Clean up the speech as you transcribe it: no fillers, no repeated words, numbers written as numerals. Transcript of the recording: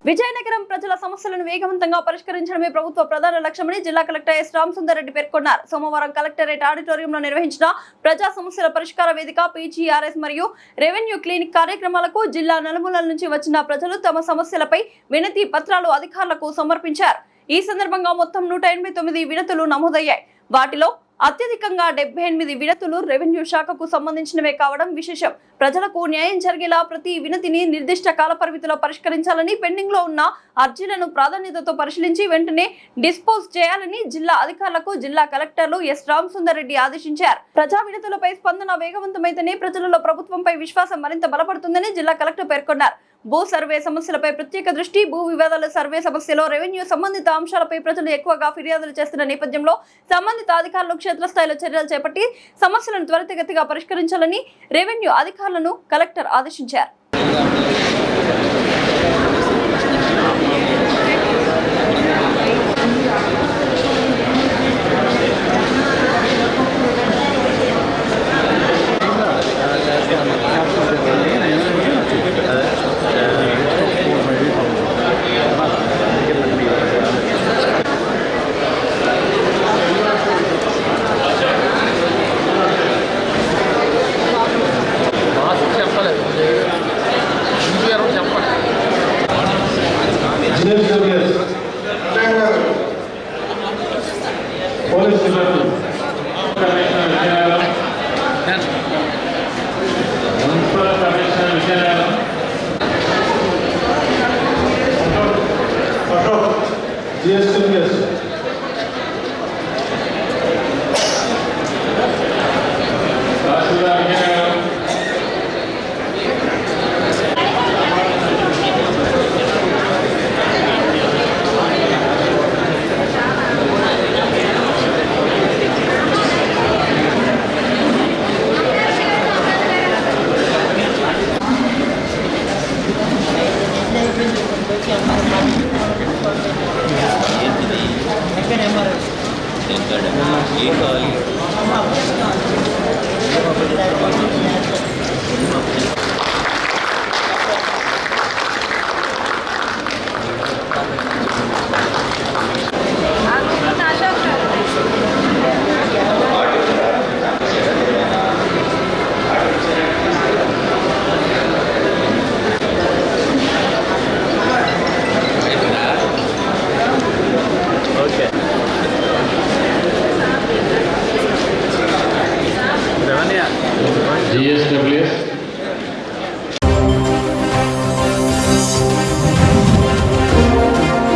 విజయనగరం ప్రజల సమస్యలను వేగవంతంగా పరిష్కరించడమే ప్రభుత్వ ప్రధాన లక్ష్యమని జిల్లా కలెక్టర్ ఎస్ రామసుందర్ రెడ్డి పేర్కొన్నారు. సోమవారం కలెక్టరేట్ ఆడిటోరియంలో నిర్వహించిన ప్రజా సమస్యల పరిష్కార వేదిక పీజీఆర్ఎస్ మరియు రెవెన్యూ క్లినిక్ కార్యక్రమాలకు జిల్లా నలుమూలల నుంచి వచ్చిన ప్రజలు తమ సమస్యలపై వినతి పత్రాలు అధికారులకు సమర్పించారు. ఈ సందర్భంగా మొత్తం 189 వినతులు నమోదయ్యాయి. వాటిలో అత్యధికంగా 78 వినతులు రెవెన్యూ శాఖకు సంబంధించినవే కావడం విశేషం. ప్రజలకు న్యాయం జరిగేలా ప్రతి వినతిని నిర్దిష్ట కాల పరిమితిలో పరిష్కరించాలని, పెండింగ్ లో ఉన్న అర్జీలను ప్రాధాన్యతతో పరిశీలించి వెంటనే డిస్పోజ్ చేయాలని జిల్లా అధికారులకు జిల్లా కలెక్టర్లు ఎస్ రామసుందర్ రెడ్డి ఆదేశించారు. ప్రజా వినతులపై స్పందన వేగవంతమైతేనే ప్రజలలో ప్రభుత్వంపై విశ్వాసం మరింత బలపడుతుందని జిల్లా కలెక్టర్ పేర్కొన్నారు. భూ సర్వే సమస్యలపై ప్రత్యేక దృష్టి, భూ వివాదాల సర్వే సమస్యలో రెవెన్యూ సంబంధిత అంశాలపై ప్రజలు ఎక్కువగా ఫిర్యాదులు చేస్తున్న నేపథ్యంలో సంబంధిత అధికారులు క్షేత్రస్థాయిలో చర్యలు చేపట్టి సమస్యలను త్వరితగతిగా పరిష్కరించాలని రెవెన్యూ అధికారులను కలెక్టర్ ఆదేశించారు.